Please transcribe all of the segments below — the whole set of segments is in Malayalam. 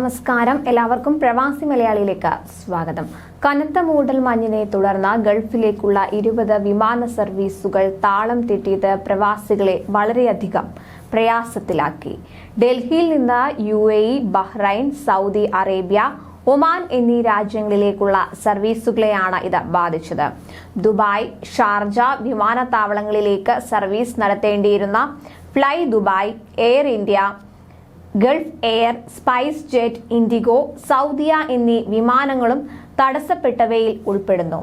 നമസ്കാരം, എല്ലാവർക്കും പ്രവാസി മലയാളിയിലേക്ക് സ്വാഗതം. കനത്ത മൂടൽ മഞ്ഞിനെ തുടർന്ന് ഗൾഫിലേക്കുള്ള 20 വിമാന സർവീസുകൾ താളം തെറ്റിയത് പ്രവാസികളെ വളരെയധികം പ്രയാസത്തിലാക്കി. ഡൽഹിയിൽ നിന്ന് UAE, Bahrain, Saudi Arabia, Oman എന്നീ രാജ്യങ്ങളിലേക്കുള്ള സർവീസുകളെയാണ് ഇത് ബാധിച്ചത്. ദുബായ്, ഷാർജ വിമാനത്താവളങ്ങളിലേക്ക് സർവീസ് നടത്തേണ്ടിയിരുന്ന flydubai, Air India, Gulf Air, SpiceJet, IndiGo, Saudia എന്നീ വിമാനങ്ങളും തടസ്സപ്പെട്ടവയിൽ ഉൾപ്പെടുന്നു.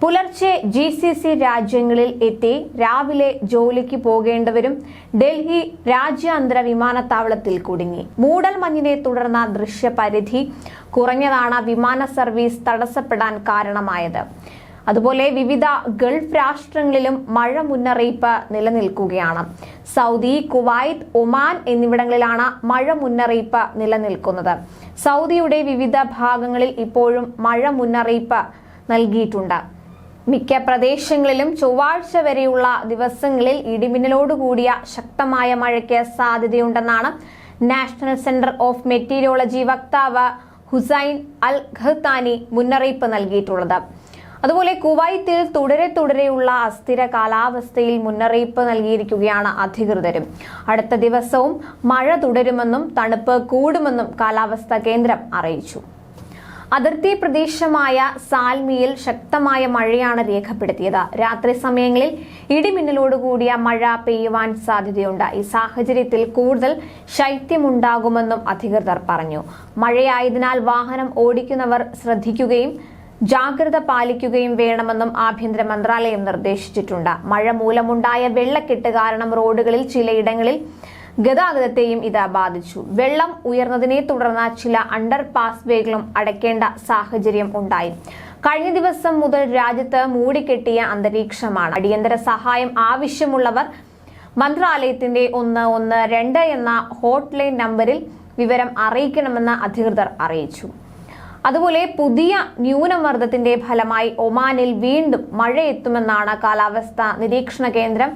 പുലർച്ചെ GCC രാജ്യങ്ങളിൽ എത്തി രാവിലെ ജോലിക്ക് പോകേണ്ടവരും ഡൽഹി രാജ്യാന്തര വിമാനത്താവളത്തിൽ കുടുങ്ങി. മൂടൽ മഞ്ഞിനെ തുടർന്ന ദൃശ്യപരിധി കുറഞ്ഞതാണ് വിമാന സർവീസ് തടസ്സപ്പെടാൻ കാരണമായത്. അതുപോലെ വിവിധ ഗൾഫ് രാഷ്ട്രങ്ങളിലും മഴ മുന്നറിയിപ്പ് നിലനിൽക്കുകയാണ്. സൗദി, കുവൈത്ത്, ഒമാൻ എന്നിവിടങ്ങളിലാണ് മഴ മുന്നറിയിപ്പ് നിലനിൽക്കുന്നത്. സൗദിയുടെ വിവിധ ഭാഗങ്ങളിൽ ഇപ്പോഴും മഴ മുന്നറിയിപ്പ് നൽകിയിട്ടുണ്ട്. മിക്ക പ്രദേശങ്ങളിലും ചൊവ്വാഴ്ച വരെയുള്ള ദിവസങ്ങളിൽ ഇടിമിന്നലോടുകൂടിയ ശക്തമായ മഴയ്ക്ക് സാധ്യതയുണ്ടെന്നാണ് നാഷണൽ സെന്റർ ഓഫ് മെറ്റീരിയോളജി വക്താവ് ഹുസൈൻ അൽ ഖഹ്താനി മുന്നറിയിപ്പ് നൽകിയിട്ടുള്ളത്. അതുപോലെ കുവൈത്തിൽ തുടരെയുള്ള അസ്ഥിര കാലാവസ്ഥയിൽ മുന്നറിയിപ്പ് നൽകിയിരിക്കുകയാണ് അധികൃതരും. അടുത്ത ദിവസവും മഴ തുടരുമെന്നും തണുപ്പ് കൂടുമെന്നും കാലാവസ്ഥാ കേന്ദ്രം അറിയിച്ചു. അതിർത്തി പ്രദേശമായ സാൽമിയിൽ ശക്തമായ മഴയാണ് രേഖപ്പെടുത്തിയത്. രാത്രി സമയങ്ങളിൽ ഇടിമിന്നലോടുകൂടിയ മഴ പെയ്യുവാൻ സാധ്യതയുണ്ട്. ഈ സാഹചര്യത്തിൽ കൂടുതൽ ശൈത്യമുണ്ടാകുമെന്നും അധികൃതർ പറഞ്ഞു. മഴയായതിനാൽ വാഹനം ഓടിക്കുന്നവർ ശ്രദ്ധിക്കുകയും ജാഗ്രത പാലിക്കുകയും വേണമെന്നും ആഭ്യന്തര മന്ത്രാലയം നിർദ്ദേശിച്ചിട്ടുണ്ട്. മഴ മൂലമുണ്ടായ വെള്ളക്കെട്ട് കാരണം റോഡുകളിൽ ചിലയിടങ്ങളിൽ ഗതാഗതത്തെയും ഇത് ബാധിച്ചു. വെള്ളം ഉയർന്നതിനെ തുടർന്ന് ചില അണ്ടർ പാസ് വേകളും അടയ്ക്കേണ്ട സാഹചര്യം ഉണ്ടായി. കഴിഞ്ഞ ദിവസം മുതൽ രാജ്യത്ത് മൂടിക്കെട്ടിയ അന്തരീക്ഷമാണ്. അടിയന്തര സഹായം ആവശ്യമുള്ളവർ മന്ത്രാലയത്തിന്റെ 112 എന്ന ഹോട്ട്ലൈൻ നമ്പറിൽ വിവരം അറിയിക്കണമെന്ന് അധികൃതർ അറിയിച്ചു. അതുപോലെ പുതിയ ന്യൂനമർദ്ദത്തിന്റെ ഫലമായി ഒമാനിൽ വീണ്ടും മഴയെത്തുമെന്നാണ് കാലാവസ്ഥാ നിരീക്ഷണ കേന്ദ്രം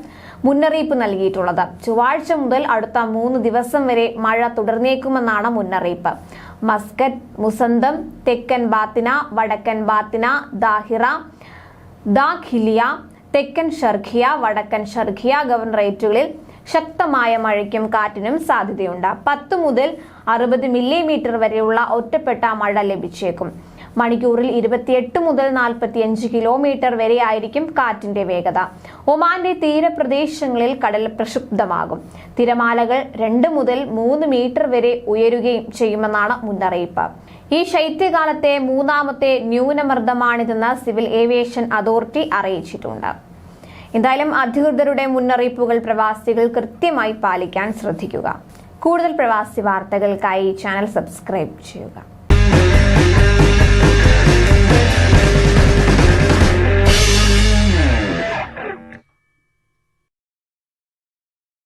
മുന്നറിയിപ്പ് നൽകിയിട്ടുള്ളത്. ചൊവ്വാഴ്ച മുതൽ അടുത്ത 3 ദിവസം വരെ മഴ തുടർന്നേക്കുമെന്നാണ് മുന്നറിയിപ്പ്. മസ്കറ്റ്, മുസന്തം, തെക്കൻ ബാത്തിന, വടക്കൻ ബാത്തിന, ദാഹിറ, ദാഖിലിയ, തെക്കൻ ഷർഖിയ, വടക്കൻ ഷർഖിയ ഗവർണറേറ്റുകളിൽ ശക്തമായ മഴയ്ക്കും കാറ്റിനും സാധ്യതയുണ്ട്. 10 മുതൽ 60 മില്ലിമീറ്റർ വരെയുള്ള ഒറ്റപ്പെട്ട മഴ ലഭിച്ചേക്കും. മണിക്കൂറിൽ 28 മുതൽ 45 കിലോമീറ്റർ വരെയായിരിക്കും കാറ്റിന്റെ വേഗത. ഒമാന്റെ തീരപ്രദേശങ്ങളിൽ കടൽ പ്രക്ഷുബ്ധമാകും. തിരമാലകൾ 2 മുതൽ 3 മീറ്റർ വരെ ഉയരുകയും ചെയ്യുമെന്നാണ് മുന്നറിയിപ്പ്. ഈ ശൈത്യകാലത്തെ 3ാമത്തെ ന്യൂനമർദ്ദമാണിതെന്ന് സിവിൽ ഏവിയേഷൻ അതോറിറ്റി അറിയിച്ചിട്ടുണ്ട്. എന്തായാലും അധികൃതരുടെ മുന്നറിയിപ്പുകൾ പ്രവാസികൾ കൃത്യമായി പാലിക്കാൻ ശ്രദ്ധിക്കുക. കൂടുതൽ പ്രവാസി വാർത്തകൾക്കായി ചാനൽ സബ്സ്ക്രൈബ് ചെയ്യുക.